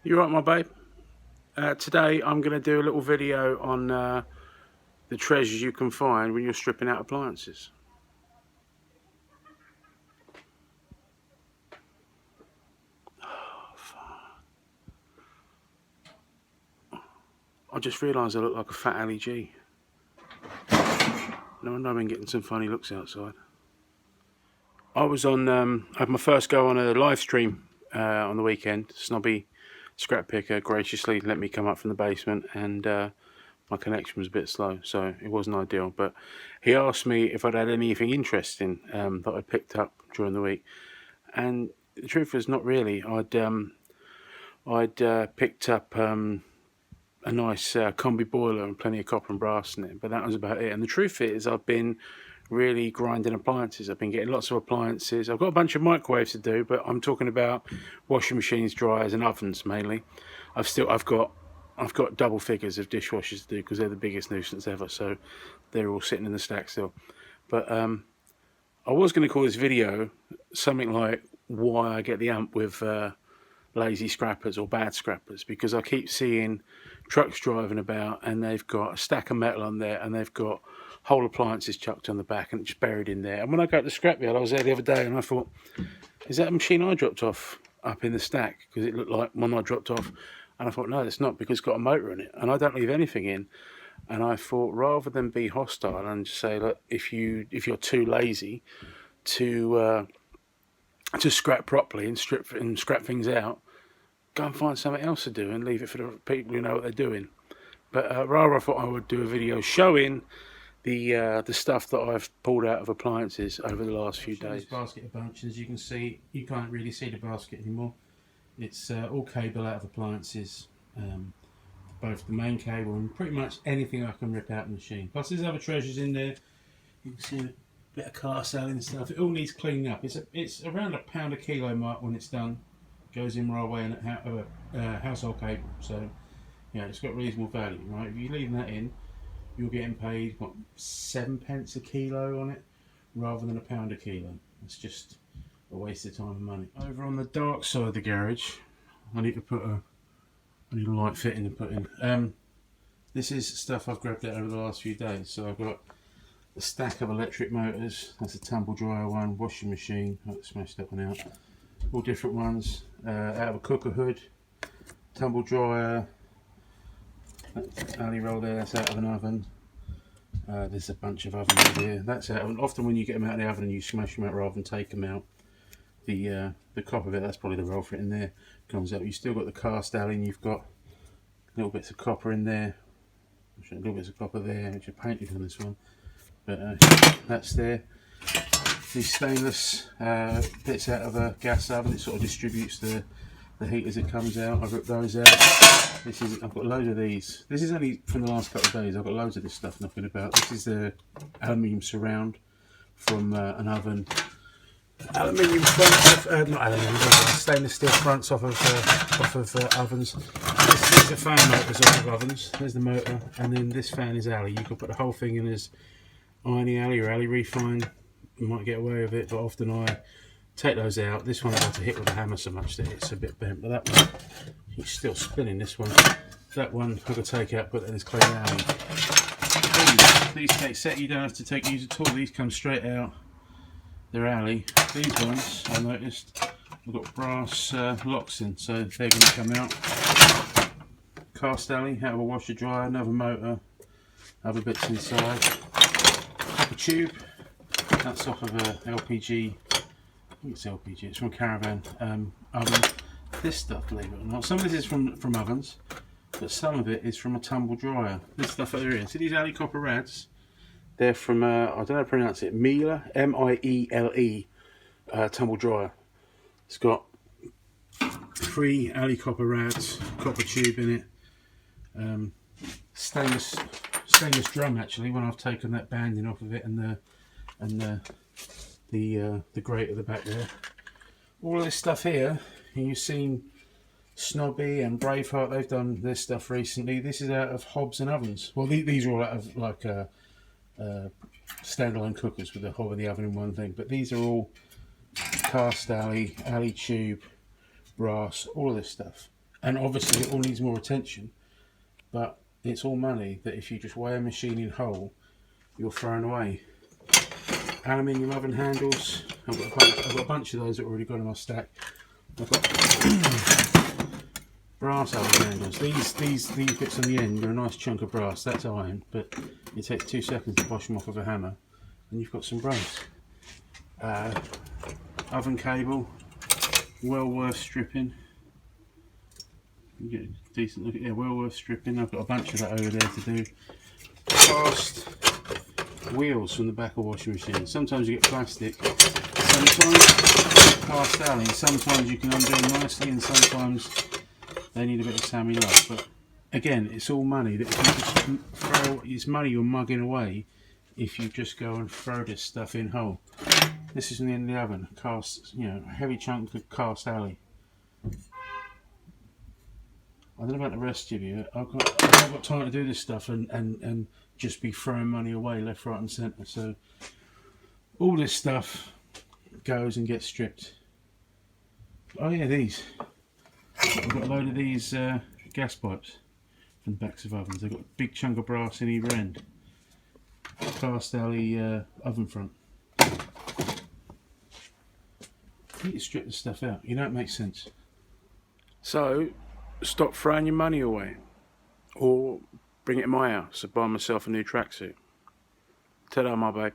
You right, my babe? Today I'm going to do a little video on the treasures you can find when you're stripping out appliances. I just realised I look like a fat Ali G. No wonder I've been getting some funny looks outside. I was on, I had my first go on a live stream on the weekend. Snobby Scrap Picker graciously let me come up from the basement, and my connection was a bit slow, so it wasn't ideal. But he asked me if I'd had anything interesting that I'd picked up during the week, and the truth was not really. I'd picked up a nice combi boiler and plenty of copper and brass in it, but that was about it. And the truth is, I've been really grinding appliances. I've been getting lots of appliances. I've got a bunch of microwaves to do, but I'm talking about washing machines, dryers, and ovens mainly. I've got double figures of dishwashers to do because they're the biggest nuisance ever. So they're all sitting in the stack still. But I was going to call this video something like why I get the ump with lazy scrappers or bad scrappers, because I keep seeing trucks driving about and they've got a stack of metal on there and they've got whole appliances chucked on the back and it's buried in there. And when I go to the scrapyard, I was there the other day and I thought, is that a machine I dropped off up in the stack? Because it looked like one I dropped off. And I thought, no, it's not, because it's got a motor in it and I don't leave anything in. And I thought, rather than be hostile and just say, look, if you're too lazy to scrap properly and scrap things out, go and find something else to do and leave it for the people who know what they're doing. But rather, I thought I would do a video showing the stuff that I've pulled out of appliances over the last few days. This basket of bunch, as you can see, you can't really see the basket anymore. It's all cable out of appliances, both the main cable and pretty much anything I can rip out of the machine. Plus there's other treasures in there. You can see a bit of car selling and stuff. It all needs cleaning up. It's around £1 a kilo mark when it's done. Goes in right away in a household cable, so yeah, it's got reasonable value, right? If you're leaving that in, you're getting paid what, 7p a kilo on it, rather than £1 a kilo. It's just a waste of time and money. Over on the dark side of the garage, I need to put a light fitting to put in. This is stuff I've grabbed out over the last few days. So I've got a stack of electric motors. That's a tumble dryer one, washing machine. I smashed that one out. All different ones, out of a cooker hood, tumble dryer, alley roll there, that's out of an oven. There's a bunch of ovens over here, that's out of, and often when you get them out of the oven and you smash them out rather than take them out, the copper bit, that's probably the roll for it in there, comes out. You've still got the cast alley and you've got little bits of copper in there, little bits of copper there, which are painted on this one, but that's there. These stainless bits out of a gas oven, it sort of distributes the heat as it comes out. I've ripped those out. I've got loads of these. This is only from the last couple of days. I've got loads of this stuff knocking about. This is the aluminium surround from an oven. Aluminium fronts, not aluminium, stainless steel fronts off of ovens. This is the fan motors off of ovens. There's the motor, and then this fan is alley. You could put the whole thing in as irony alley or alley refine. You might get away with it, but often I take those out. This one I had to hit with a hammer so much that it's a bit bent, but that one, it's still spinning. This one, that one I could take out, put that in this clean alley. These take set, you don't have to use at all. These come straight out. They're alley. These ones I noticed I've got brass locks in, so they're going to come out. Cast alley, out of a washer dryer, another motor, other bits inside. Copper tube. That's off of a LPG, I think it's LPG, it's from a Caravan oven. This stuff, believe it or not, some of this is from ovens, but some of it is from a tumble dryer. This stuff over here, see these alley copper rads? They're from, I don't know how to pronounce it, Miele, M-I-E-L-E, tumble dryer. It's got 3 alley copper rads, copper tube in it, stainless drum actually, when I've taken that banding off of it and the grate at the back there. All of this stuff here, and you've seen Snobby and Braveheart, they've done this stuff recently. This is out of hobs and ovens. Well, these are all out of like standalone cookers with the hob and the oven in one thing, but these are all cast alley tube, brass, all of this stuff. And obviously it all needs more attention, but it's all money that if you just weigh a machine in whole, you're throwing away. Aluminium oven handles, I've got a bunch of those that already got in my stack. I've got brass oven handles. These bits on the end are a nice chunk of brass. That's iron, but it takes 2 seconds to wash them off with a hammer, and you've got some brass. Oven cable, well worth stripping. You get a decent look at it. Well worth stripping. I've got a bunch of that over there to do. Cast wheels from the back of washing machine. Sometimes you get plastic, sometimes cast alloy. Sometimes you can undo them nicely, and sometimes they need a bit of Sammy love. But again, it's all money that if you just throw, it's money you're mugging away if you just go and throw this stuff in whole. This is in the end of the oven. Cast, you know, a heavy chunk of cast alloy. I don't know about the rest of you. I've got time to do this stuff and just be throwing money away left, right, and centre. So all this stuff goes and gets stripped. Oh yeah, these. I've got a load of these gas pipes from the backs of ovens. They've got a big chunk of brass in either end. Cast alloy oven front. You need to strip this stuff out. You know, it makes sense. So, stop throwing your money away. Or bring it to my house and buy myself a new tracksuit. Ta-da, my babe.